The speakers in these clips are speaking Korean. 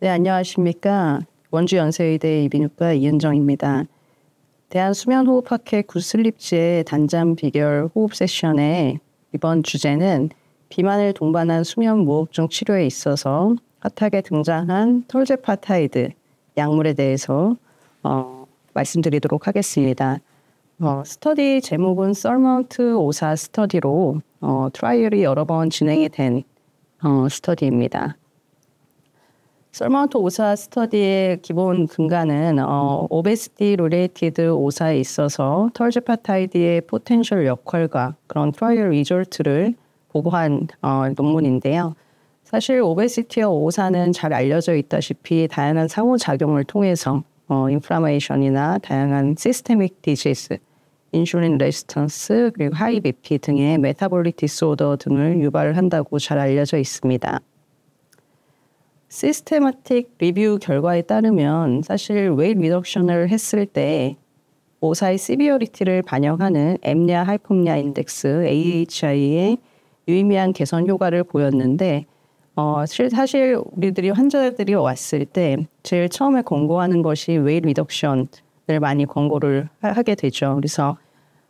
네, 안녕하십니까. 원주연세의대 이비인후과 이은정입니다. 대한수면호흡학회 굿슬립지의 단잠 비결 호흡 세션의 이번 주제는 비만을 동반한 수면무호흡증 치료에 있어서 핫하게 등장한 털제파타이드 약물에 대해서 말씀드리도록 하겠습니다. 스터디 제목은 썰마운트 54 스터디로 트라이얼이 여러 번 진행이 된 스터디입니다. 썰마운트 54 스터디의 기본 근간은 오베시티 릴레이티드 오사에 있어서 털제파타이드의 포텐셜 역할과 그런 트라이얼 리졸트를 보고한 논문인데요. 사실 오베시티와 오사는 잘 알려져 있다시피 다양한 상호작용을 통해서 인플라메이션이나 다양한 시스테믹 디지즈, 인슐린 레지스턴스, 그리고 하이 BP 등의 메타볼릭 디스오더 등을 유발한다고 잘 알려져 있습니다. 시스테마틱 리뷰 결과에 따르면 사실 웨이트 리덕션을 했을 때 오사의 시비어리티를 반영하는 앰리아 하이폼리아 인덱스 AHI의 유의미한 개선 효과를 보였는데 사실 우리들이 환자들이 왔을 때 제일 처음에 권고하는 것이 웨이트 리덕션을 많이 권고를 하게 되죠. 그래서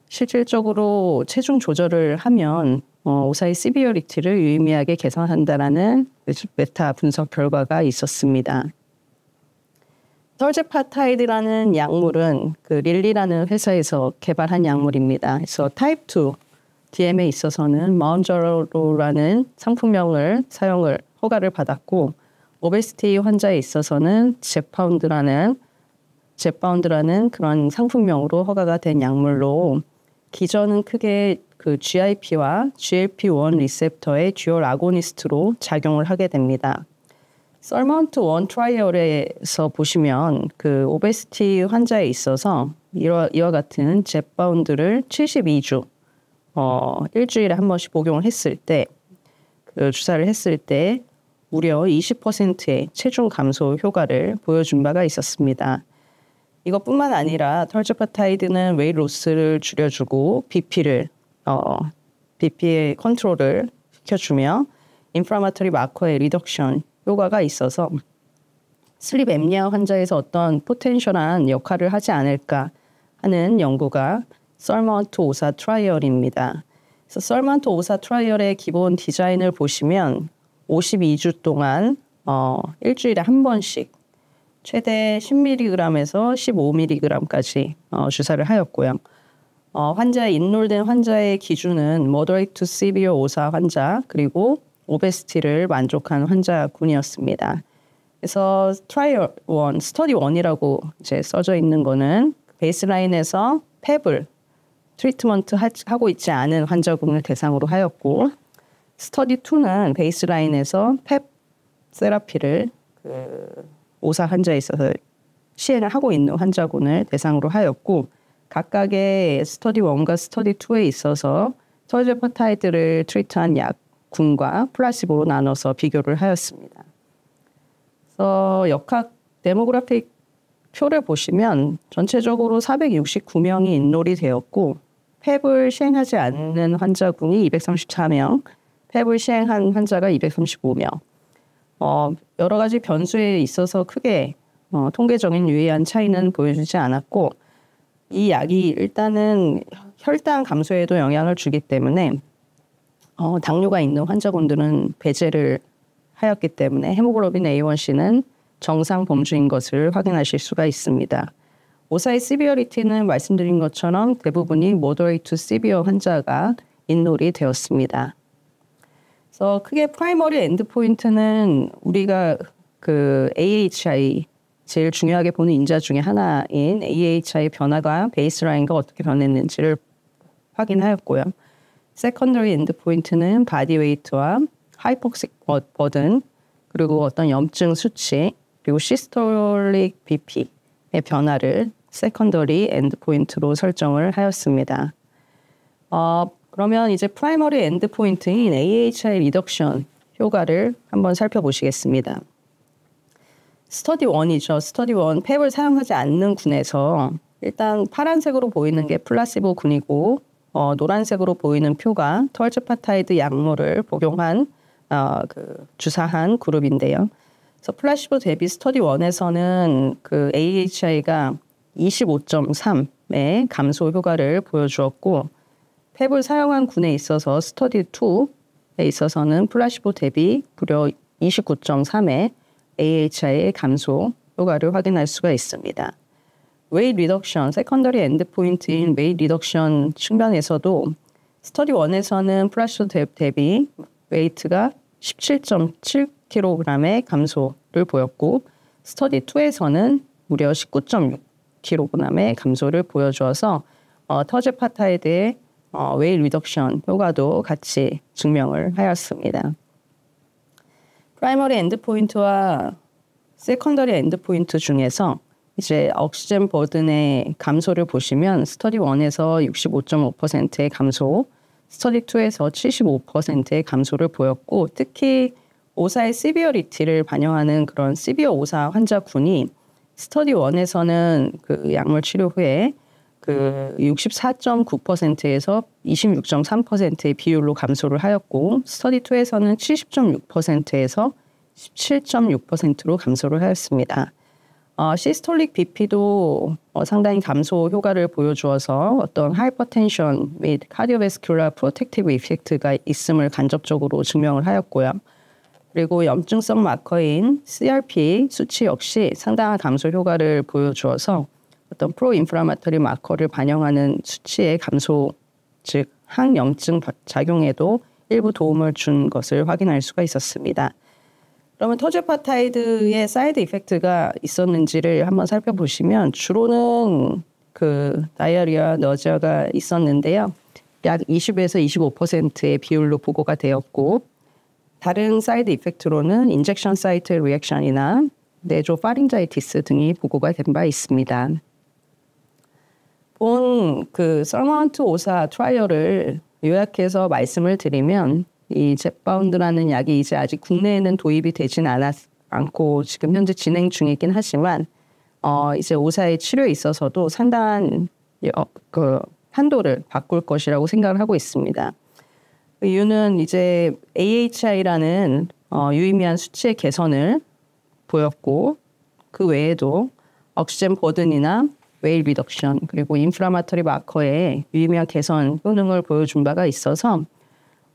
실질적으로 체중 조절을 하면 오사의 시비어리티를 유의미하게 개선한다라는 메타 분석 결과가 있었습니다. 털제파타이드라는 약물은 그 릴리라는 회사에서 개발한 약물입니다. 그래서 타입 2 DM에 있어서는 마운저로라는 상품명을 사용을 허가를 받았고 오베시티 환자에 있어서는 젯바운드라는 그런 상품명으로 허가가 된 약물로 기전은 크게 그 GIP와 GLP-1 리셉터의 듀얼 아고니스트로 작용을 하게 됩니다. 썰마운트 1 트라이얼에서 보시면 그 오베시티 환자에 있어서 이와 같은 젯바운드를 72주 일주일에 한 번씩 복용을 했을 때 그 주사를 했을 때 무려 20%의 체중 감소 효과를 보여준 바가 있었습니다. 이것뿐만 아니라 털제파타이드는 웨이트 로스를 줄여주고 BP의 컨트롤을 시켜주며 인플라마토리 마커의 리덕션 효과가 있어서 슬립 앰리아 환자에서 어떤 포텐셜한 역할을 하지 않을까 하는 연구가 썰마운트 54 트라이얼입니다. 그래서 썰마운트 54 트라이얼의 기본 디자인을 보시면 52주 동안 일주일에 한 번씩 최대 10mg에서 15mg까지 주사를 하였고요. 인롤된 환자의 기준은 moderate to severe 오사 환자 그리고 오베시티를 만족한 환자군이었습니다. 그래서 트라이얼 1, 스터디 1이라고 이제 써져 있는 거는 베이스라인에서 펩을 트리트먼트 하고 있지 않은 환자군을 대상으로 하였고 스터디 2는 베이스라인에서 펩 세라피를 오사 환자에 있어서 시행을 하고 있는 환자군을 대상으로 하였고 각각의 스터디 1과 스터디 2에 있어서 털제파타이드를 트리트한 약군과 플라시보로 나눠서 비교를 하였습니다. 그래서 역학 데모그래픽 표를 보시면 전체적으로 469명이 인롤이 되었고 펩을 시행하지 않는 환자군이 234명, 펩을 시행한 환자가 235명. 여러 가지 변수에 있어서 크게 통계적인 유의한 차이는 보여주지 않았고 이 약이 일단은 혈당 감소에도 영향을 주기 때문에 당뇨가 있는 환자분들은 배제를 하였기 때문에 헤모글로빈 A1C는 정상 범주인 것을 확인하실 수가 있습니다. 오사의 시비어리티는 말씀드린 것처럼 대부분이 moderate to severe 환자가 인롤이 되었습니다. 그래서 크게 프라이머리 엔드포인트는 우리가 그 AHI 제일 중요하게 보는 인자 중에 하나인 AHI 변화가 베이스라인과 어떻게 변했는지를 확인하였고요. 세컨더리 엔드포인트는 바디웨이트와 하이폭식 버든 그리고 어떤 염증 수치 그리고 시스톨릭 BP의 변화를 세컨더리 엔드포인트로 설정을 하였습니다. 그러면 이제 프라이머리 엔드포인트인 AHI 리덕션 효과를 한번 살펴보시겠습니다. 스터디 1이죠. 스터디 1, 펩을 사용하지 않는 군에서 일단 파란색으로 보이는 게 플라시보 군이고 노란색으로 보이는 표가 털제파타이드 약물을 복용한 주사한 그룹인데요. 그래서 플라시보 대비 스터디 1에서는 그 AHI가 25.3의 감소 효과를 보여주었고 펩을 사용한 군에 있어서 스터디 2에 있어서는 플라시보 대비 무려 29.3의 AHI의 감소 효과를 확인할 수가 있습니다. 웨이트 리덕션, 세컨더리 엔드포인트인 웨이트 리덕션 측면에서도 스터디 1에서는 플라시보 대비 웨이트가 17.7kg의 감소를 보였고 스터디 2에서는 무려 19.6kg의 감소를 보여주어서 터제파타이드의 웨이트 리덕션 효과도 같이 증명을 하였습니다. 프라이머리 엔드포인트와 세컨더리 엔드포인트 중에서 이제 억시젠 버든의 감소를 보시면 스터디 1에서 65.5%의 감소, 스터디 2에서 75%의 감소를 보였고 특히 오사의 시비어리티를 반영하는 그런 시비어 오사 환자군이 스터디 1에서는 그 약물 치료 후에 그 64.9%에서 26.3%의 비율로 감소를 하였고 스터디 2에서는 70.6%에서 17.6%로 감소를 하였습니다. 시스톨릭 BP도 상당히 감소 효과를 보여주어서 어떤 하이퍼텐션 및 카디오베스큘라 프로텍티브 이펙트가 있음을 간접적으로 증명을 하였고요. 그리고 염증성 마커인 CRP 수치 역시 상당한 감소 효과를 보여주어서 어떤 프로인플라마터리 마커를 반영하는 수치의 감소, 즉 항염증 작용에도 일부 도움을 준 것을 확인할 수가 있었습니다. 그러면 터제파타이드의 사이드 이펙트가 있었는지를 한번 살펴보시면 주로는 그 다이어리아, 너지아가 있었는데요. 약 20에서 25%의 비율로 보고가 되었고 다른 사이드 이펙트로는 인젝션 사이트 리액션이나 네조파링자이티스 등이 보고가 된 바 있습니다. 본 그 서먼트 오사 트라이얼을 요약해서 말씀을 드리면 이 젯바운드라는 약이 이제 아직 국내에는 도입이 되진 않고 지금 현재 진행 중이긴 하지만 이제 오사의 치료에 있어서도 상당한 그 한도를 바꿀 것이라고 생각을 하고 있습니다. 그 이유는 이제 AHI라는 유의미한 수치의 개선을 보였고 그 외에도 억시젠 버든이나 웨이트 리덕션 그리고 인플라마터리 마커의 유의미한 개선 효능을 보여준 바가 있어서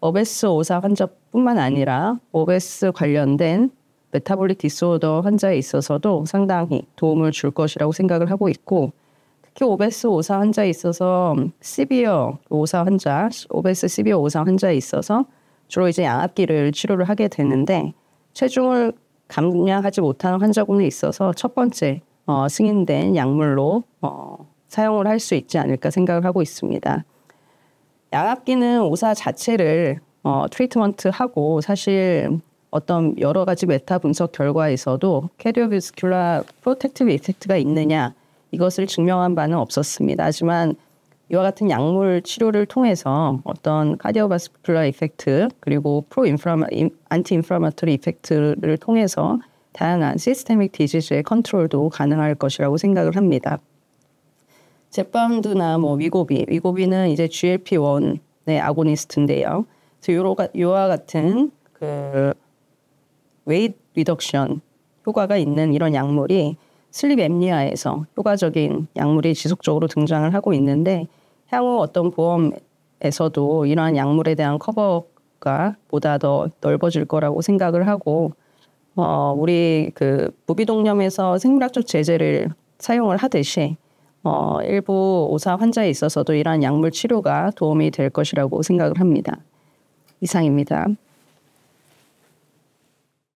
오베스 오사 환자뿐만 아니라 오베스 관련된 메타볼릭 디스오더 환자에 있어서도 상당히 도움을 줄 것이라고 생각을 하고 있고 특히 오베스 오사 환자에 있어서 시비어 오사 환자, 오베스 시비어 오사 환자에 있어서 주로 이제 양압기를 치료를 하게 되는데 체중을 감량하지 못하는 환자군에 있어서 첫 번째 승인된 약물로 사용을 할 수 있지 않을까 생각을 하고 있습니다. 양압기는 오사 자체를 트리트먼트하고 사실 어떤 여러 가지 메타 분석 결과에서도 캐디오베스큘라 프로텍티브 이펙트가 있느냐 이것을 증명한 바는 없었습니다. 하지만 이와 같은 약물 치료를 통해서 어떤 카디오바스큘라 이펙트 그리고 안티인플라마토리 이펙트를 통해서 다양한 시스테믹 디지즈의 컨트롤도 가능할 것이라고 생각을 합니다. 젯바운드나 위고비는 이제 GLP-1의 아고니스트인데요. 이와 같은 그 웨이트 리덕션 효과가 있는 이런 약물이 슬립 앱니아에서 효과적인 약물이 지속적으로 등장을 하고 있는데 향후 어떤 보험에서도 이러한 약물에 대한 커버가 보다 더 넓어질 거라고 생각을 하고 우리 그 무비동염에서 생물학적 제재를 사용을 하듯이 일부 오사 환자에 있어서도 이러한 약물 치료가 도움이 될 것이라고 생각을 합니다. 이상입니다.